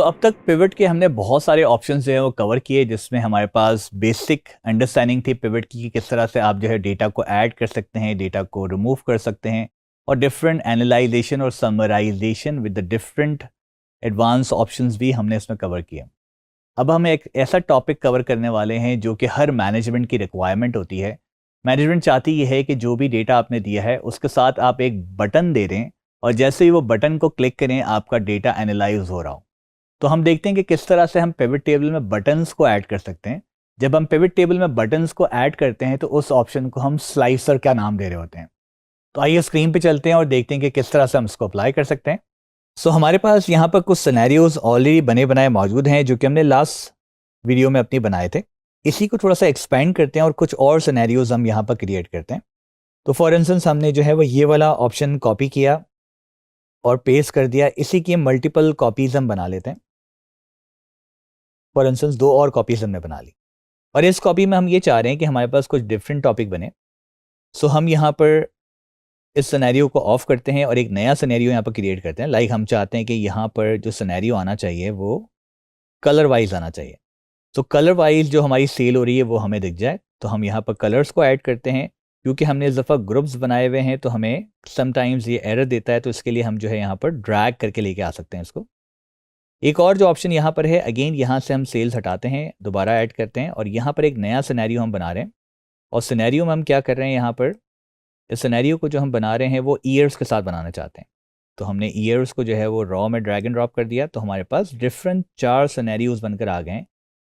अब तक पिवट के हमने बहुत सारे ऑप्शंस जो है वो कवर किए, जिसमें हमारे पास बेसिक अंडरस्टैंडिंग थी पिवट की कि किस तरह से आप जो है डेटा को ऐड कर सकते हैं, डेटा को रिमूव कर सकते हैं, और डिफरेंट एनालाइजेशन और summarisation with the different advance options भी हमने इसमें कवर किए। अब हम एक ऐसा टॉपिक कवर करने वाले हैं जो कि हर मैनेजमेंट की रिक्वायरमेंट होती है। मैनेजमेंट चाहती ये है कि जो भी डेटा आपने दिया है उसके साथ आप एक बटन दे दें, और जैसे ही वो बटन को क्लिक करें आपका डेटा एनालाइज हो रहा हो। तो हम देखते हैं कि किस तरह से हम पिवट टेबल में बटन्स को ऐड कर सकते हैं। जब हम पिवट टेबल में बटन्स को ऐड करते हैं तो उस ऑप्शन को हम स्लाइसर का नाम दे रहे होते हैं। तो आइए स्क्रीन पे चलते हैं और देखते हैं कि किस तरह से हम इसको अप्लाई कर सकते हैं। हमारे पास यहाँ पर कुछ सिनेरियोज ऑलरेडी बने बनाए मौजूद हैं जो कि हमने लास्ट वीडियो में अपनी बनाए थे। इसी को थोड़ा सा एक्सपेंड करते हैं और कुछ और सिनेरियोज हम यहाँ पर क्रिएट करते हैं। तो फॉर इंस्टेंस हमने जो है वो ये वाला ऑप्शन कॉपी किया और पेस्ट कर दिया। इसी की मल्टीपल कॉपीज हम बना लेते हैं। फॉर इंस्टेंस 2 और कॉपीज हमने बना ली, और इस कॉपी में हम ये चाह रहे हैं कि हमारे पास कुछ डिफरेंट टॉपिक बने। हम यहाँ पर इस सिनेरियो को ऑफ करते हैं और एक नया सिनेरियो यहाँ पर क्रिएट करते हैं। लाइक हम चाहते हैं कि यहाँ पर जो सिनेरियो आना चाहिए वो कलर वाइज आना चाहिए। कलर वाइज जो हमारी सेल हो रही है वो हमें दिख जाए। तो हम यहाँ पर कलर्स को ऐड करते हैं। क्योंकि हमने इस दफ़ा ग्रुप्स बनाए हुए हैं तो हमें समटाइम्स ये एरर देता है, तो इसके लिए हम जो है यहाँ पर ड्रैग करके लेके आ सकते हैं इसको। एक और जो ऑप्शन यहाँ पर है, अगेन यहाँ से हम सेल्स हटाते हैं, दोबारा ऐड करते हैं, और यहाँ पर एक नया सिनेरियो हम बना रहे हैं। और सिनेरियो में हम क्या कर रहे हैं, यहाँ पर इस सिनेरियो को जो हम बना रहे हैं वो ईयर्स के साथ बनाना चाहते हैं। तो हमने ईयर्स को जो है वो रॉ में ड्रैग एंड ड्रॉप कर दिया, तो हमारे पास डिफरेंट 4 सिनेरियोज बनकर आ गए हैं।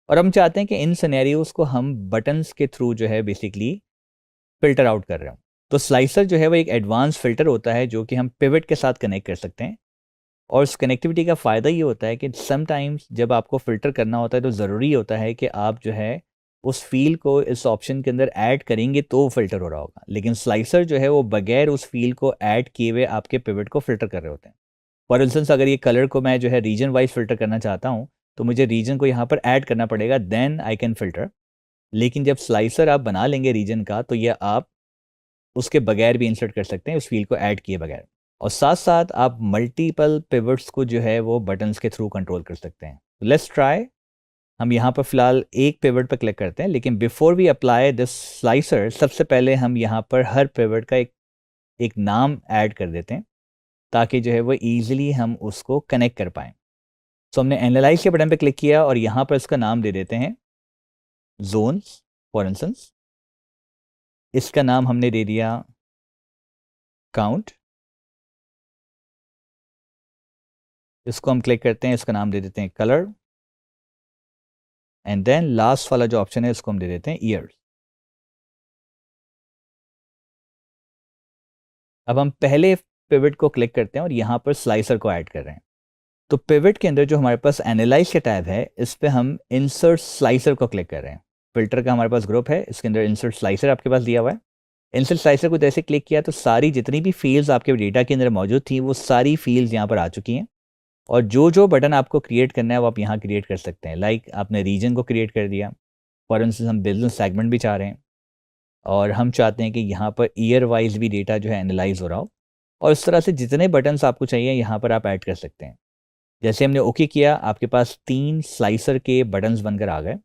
और हम चाहते हैं कि इन सिनेरियोज को हम बटन्स के थ्रू जो है बेसिकली फिल्टर आउट कर रहे हो। तो स्लाइसर जो है वो एक एडवांस फिल्टर होता है जो कि हम पिवट के साथ कनेक्ट कर सकते हैं। और इस कनेक्टिविटी का फ़ायदा ये होता है कि समटाइम्स जब आपको फ़िल्टर करना होता है तो ज़रूरी होता है कि आप जो है उस फ़ील्ड को इस ऑप्शन के अंदर ऐड करेंगे तो फ़िल्टर हो रहा होगा। लेकिन स्लाइसर जो है वो बगैर उस फ़ील्ड को ऐड किए हुए आपके पिवट को फ़िल्टर कर रहे होते हैं। फॉर इंस्टेंस अगर ये कलर को मैं जो है रीजन वाइज फ़िल्टर करना चाहता हूँ तो मुझे रीजन को यहाँ पर ऐड करना पड़ेगा, देन आई कैन फ़िल्टर। लेकिन जब स्लाइसर आप बना लेंगे रीजन का तो ये आप उसके बगैर भी इंसर्ट कर सकते हैं, उस फील्ड को ऐड किए बगैर। और साथ साथ आप मल्टीपल पिवट्स को जो है वो बटन्स के थ्रू कंट्रोल कर सकते हैं। Let's try. हम यहाँ पर फिलहाल एक पिवट पर क्लिक करते हैं, लेकिन before we apply this slicer सबसे पहले हम यहाँ पर हर पिवट का एक नाम ऐड कर देते हैं ताकि जो है वो ईजिली हम उसको कनेक्ट कर पाएँ। हमने एनालाइज के बटन पर क्लिक किया और यहाँ पर इसका नाम दे देते हैं जोन्स। फॉर इंस्टेंस इसका नाम हमने दे दिया काउंट। इसको हम क्लिक करते हैं, इसका नाम दे देते हैं कलर, एंड देन लास्ट वाला जो ऑप्शन है इसको हम दे देते हैं ईयर्स। अब हम पहले पिवट को क्लिक करते हैं और यहाँ पर स्लाइसर को ऐड कर रहे हैं। तो पिवट के अंदर जो हमारे पास एनालाइज का टैब है इस पर हम इंसर्ट स्लाइसर को क्लिक कर रहे हैं। फिल्टर का हमारे पास ग्रुप है, इसके अंदर इंसर्ट स्लाइसर आपके पास दिया हुआ है। इंसर्ट स्लाइसर को जैसे क्लिक किया तो सारी जितनी भी फील्ड्स आपके डेटा के अंदर मौजूद थी वो सारी फील्ड्स यहाँ पर आ चुकी हैं। और जो जो बटन आपको क्रिएट करना है वो आप यहाँ क्रिएट कर सकते हैं। लाइक आपने रीजन को क्रिएट कर दिया, फॉर इंस्टेंस हम बिजनेस सेगमेंट भी चाह रहे हैं और हम चाहते हैं कि यहाँ पर ईयर वाइज भी डेटा जो है एनालाइज हो रहा हो। और इस तरह से जितने बटन्स आपको चाहिए यहाँ पर आप ऐड कर सकते हैं। जैसे हमने ओके किया, आपके पास 3 स्लाइसर के बटन्स बनकर आ गए।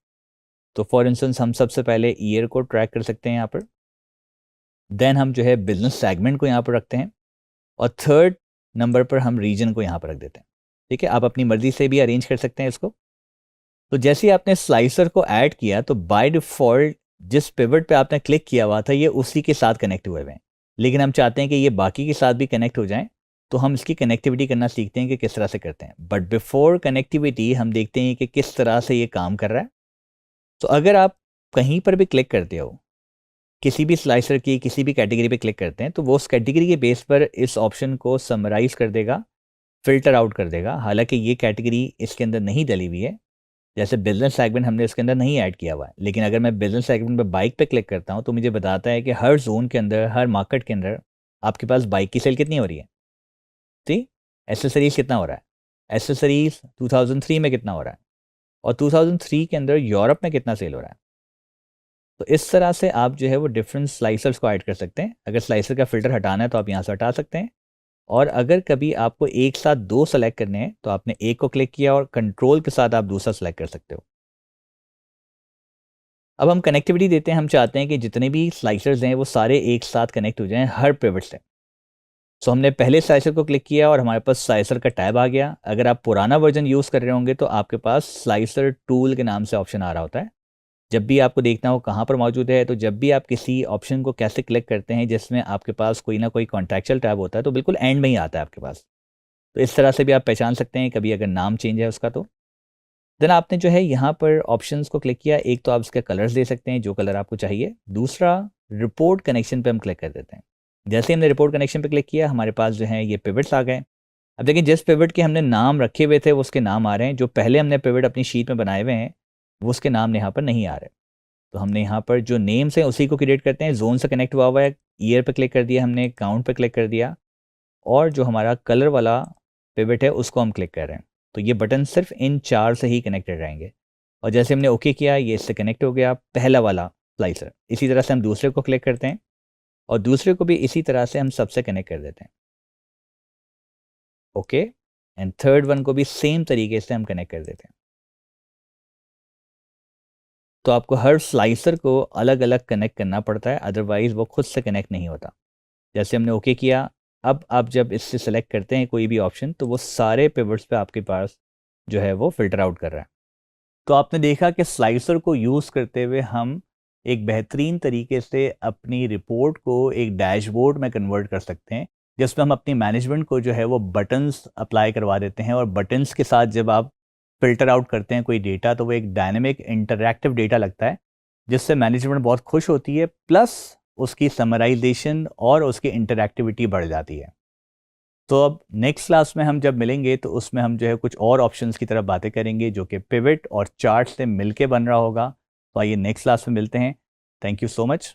तो फॉर इंस्टेंस हम सबसे पहले ईयर को ट्रैक कर सकते हैं यहाँ पर, देन हम जो है बिजनेस सेगमेंट को यहाँ पर रखते हैं, और थर्ड नंबर पर हम रीजन को यहाँ पर रख देते हैं। ठीक है, आप अपनी मर्जी से भी अरेंज कर सकते हैं इसको। तो जैसे ही आपने स्लाइसर को ऐड किया तो बाय डिफ़ॉल्ट जिस पिवट पे आपने क्लिक किया हुआ था ये उसी के साथ कनेक्ट हुए हैं। लेकिन हम चाहते हैं कि ये बाकी के साथ भी कनेक्ट हो जाएं, तो हम इसकी कनेक्टिविटी करना सीखते हैं कि किस तरह से करते हैं। बट बिफोर कनेक्टिविटी हम देखते हैं कि किस तरह से ये काम कर रहा है। तो अगर आप कहीं पर भी क्लिक करते हो, किसी भी स्लाइसर की किसी भी कैटेगरी पे क्लिक करते हैं, तो वो उस कैटेगरी के बेस पर इस ऑप्शन को समराइज़ कर देगा, फ़िल्टर आउट कर देगा। हालांकि ये कैटेगरी इसके अंदर नहीं डली हुई है, जैसे बिजनेस सेगमेंट हमने इसके अंदर नहीं ऐड किया हुआ है। लेकिन अगर मैं बिजनेस सेगमेंट पे बाइक पे क्लिक करता हूँ तो मुझे बताता है कि हर जोन के अंदर, हर मार्केट के अंदर आपके पास बाइक की सेल कितनी हो रही है। ठीक, एसेसरीज़ कितना हो रहा है, एसेसरीज़ 2003 में कितना हो रहा है, और 2003 के अंदर यूरोप में कितना सेल हो रहा है। तो इस तरह से आप जो है वो डिफरेंट स्लाइसर्स को ऐड कर सकते हैं। अगर स्लाइसर का फ़िल्टर हटाना है तो आप यहाँ से हटा सकते हैं, और अगर कभी आपको एक साथ 2 सेलेक्ट करने हैं तो आपने एक को क्लिक किया और कंट्रोल के साथ आप दूसरा सेलेक्ट कर सकते हो। अब हम कनेक्टिविटी देते हैं, हम चाहते हैं कि जितने भी स्लाइसर्स हैं वो सारे एक साथ कनेक्ट हो जाएं हर पिवट से। सो हमने पहले स्लाइसर को क्लिक किया और हमारे पास स्लाइसर का टैब आ गया। अगर आप पुराना वर्जन यूज़ कर रहे होंगे तो आपके पास स्लाइसर टूल के नाम से ऑप्शन आ रहा होता है। जब भी आपको देखना हो कहाँ पर मौजूद है, तो जब भी आप किसी ऑप्शन को कैसे क्लिक करते हैं जिसमें आपके पास कोई ना कोई कॉन्टेक्चुअल टैब होता है, तो बिल्कुल एंड में ही आता है आपके पास। तो इस तरह से भी आप पहचान सकते हैं कभी अगर नाम चेंज है उसका तो। देन आपने जो है यहाँ पर ऑप्शंस को क्लिक किया, एक तो आप इसके कलर्स दे सकते हैं जो कलर आपको चाहिए, दूसरा रिपोर्ट कनेक्शन पे हम क्लिक कर देते हैं। जैसे हमने रिपोर्ट कनेक्शन पे क्लिक किया हमारे पास जो है ये पिवट्स आ गए। अब देखिए जिस पिवट के हमने नाम रखे हुए थे वो उसके नाम आ रहे हैं, जो पहले हमने पिवट अपनी शीट में बनाए हुए हैं वो उसके नाम यहाँ पर नहीं आ रहे। तो हमने यहाँ पर जो नेम्स हैं उसी को क्रिएट करते हैं। जोन से कनेक्ट हुआ हुआ है, ईयर पे क्लिक कर दिया हमने, काउंट पे क्लिक कर दिया, और जो हमारा कलर वाला पिवट है उसको हम क्लिक कर रहे हैं। तो ये बटन सिर्फ इन 4 से ही कनेक्टेड रहेंगे। और जैसे हमने ओके किया ये इससे कनेक्ट हो गया पहला वाला स्लाइसर। इसी तरह से हम दूसरे को क्लिक करते हैं और दूसरे को भी इसी तरह से हम सबसे कनेक्ट कर देते हैं। ओके, एंड थर्ड वन को भी सेम तरीके से हम कनेक्ट कर देते हैं। तो आपको हर स्लाइसर को अलग अलग कनेक्ट करना पड़ता है, अदरवाइज वो खुद से कनेक्ट नहीं होता। जैसे हमने ओके किया, अब आप जब इससे सेलेक्ट करते हैं कोई भी ऑप्शन तो वो सारे पिवट्स पे आपके पास जो है वो फिल्टर आउट कर रहा है। तो आपने देखा कि स्लाइसर को यूज़ करते हुए हम एक बेहतरीन तरीके से अपनी रिपोर्ट को एक डैशबोर्ड में कन्वर्ट कर सकते हैं, जिसमें हम अपनी मैनेजमेंट को जो है वो बटन्स अप्लाई करवा देते हैं, और बटन्स के साथ जब आप फ़िल्टर आउट करते हैं कोई डेटा तो वो एक डायनेमिक इंटरैक्टिव डेटा लगता है, जिससे मैनेजमेंट बहुत खुश होती है, प्लस उसकी समराइजेशन और उसकी इंटरैक्टिविटी बढ़ जाती है। तो अब नेक्स्ट क्लास में हम जब मिलेंगे तो उसमें हम जो है कुछ और ऑप्शंस की तरफ बातें करेंगे जो कि पिवट और चार्ट से मिलके बन रहा होगा। तो आइए नेक्स्ट क्लास में मिलते हैं। Thank you so much.